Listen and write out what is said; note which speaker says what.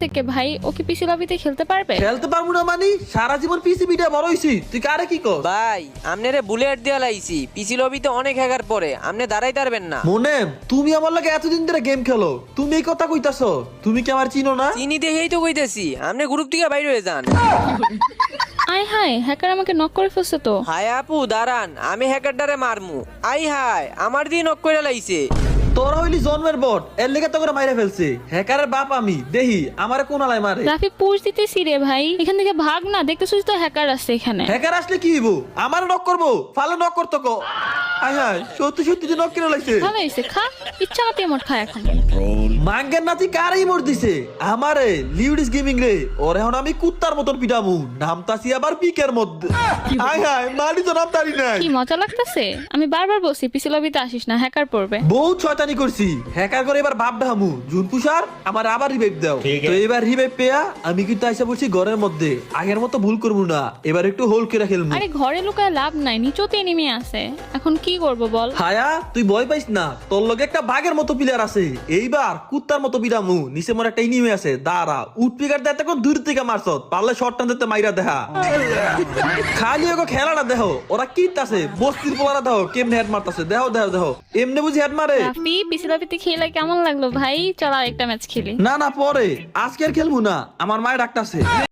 Speaker 1: থেকে ভাই? ও কি পিসি লবিতে খেলতে পারবে?
Speaker 2: খেলতে পারবো না মানে? সারা জীবন পিসি বিটা বড় হইছি, তুই কারে কি কর?
Speaker 3: ভাই আমনেরে বুলেট দিয়া লাইছি, পিসি লবিতে অনেক হ্যাকার পরে, আমনে দাঁড়াই পারবেন না।
Speaker 2: মোনেম, তুমি আমার লাগে এতদিন ধরে গেম খেলো, তুমি এই কথা কইতাছো? তুমি কি আমার চিনো না?
Speaker 3: চিনি দেখেই তো কইতেছি, আমনে গ্রুপ থেকে বাইরে হয়ে যান।
Speaker 1: আয় হায়, হ্যাকার আমাকে নক করে ফেলছে তো।
Speaker 3: হায় আপু দাঁড়ান, আমি হ্যাকারটারে মারমু। আই হায়, আমার দিয়ে নক করে লাইছে।
Speaker 2: তোরা হইলি জন্মের বট, এর লেগে তো করে মাইরা ফেলছে। হ্যাকারের বাপ আমি, দেহি আমারে কোন আলাই মারে।
Speaker 1: রাফি পুশ দিতেছি রে ভাই, এখান থেকে ভাগ না, দেখতেছিস তো হ্যাকার আছে এখানে।
Speaker 2: হ্যাকার আসলে কি হইব? আমার নক করবো, ফালে নক করতো কো। আয় হায়, সত্যি সত্যি যে নক করে লাগছে।
Speaker 1: ভালো হয়েছে, খা, ইচ্ছা মতো মোট খা এখন।
Speaker 2: মাঙ্গের নাতি কারেই মোর দিছে আমারে, লিউডিস গেমিং রে। ওর এখন আমি কুত্তার মতন পিটামু, নামতাছি আবার পিকের মধ্যে। আয় হায়, মানি তো নামতারি নাই।
Speaker 1: কি মজা লাগতেছে? আমি বারবার বলছি পিসি লবিতে আসিস না, হ্যাকার পড়বে।
Speaker 2: বহুত শয়তানি করছি, হ্যাকার করে এবার বাপ ডাহামু। জুনপুষার আমার আবার রিভাইভ দাও। তো এবার রিভাইভ পেয়া আমি কিন্তু আইসা বলছি ঘরের মধ্যে। আগের মতো ভুল করবো না, এবার একটু হোল করে খেলবো।
Speaker 1: আরে ঘরে লুকায় লাভ নাই, নিচতে নেমে আছে। এখন কি করব বল?
Speaker 2: হায়া, তুই ভয় পাইস না, তোর লগে একটা বাঘের মতো প্লেয়ার আছে। এইবার কুত্তার মতো বিরামু। নিচে মোর একটা ইনিমে আছে, দাঁড়া। উঠ পিকার দেয় তখন দূর থেকে মারছ, পারলে শর্ট টান দিতে মাইরা দেখা। খালি ওকে খেলাটা দেখো, ওরা কিনতাছে বস্তির পোলারা দেখো কেমনে হেড মারতাছে। দেখো দেখো দেখো, এমনি বুঝি হেড মারে।
Speaker 1: রাফি পিসি লবিতে খেলে কেমন লাগলো ভাই? চল আর একটা ম্যাচ খেলি।
Speaker 2: না না, পরে, আজকে আর খেলবো না, আমার মায়ের ডাকতাছে।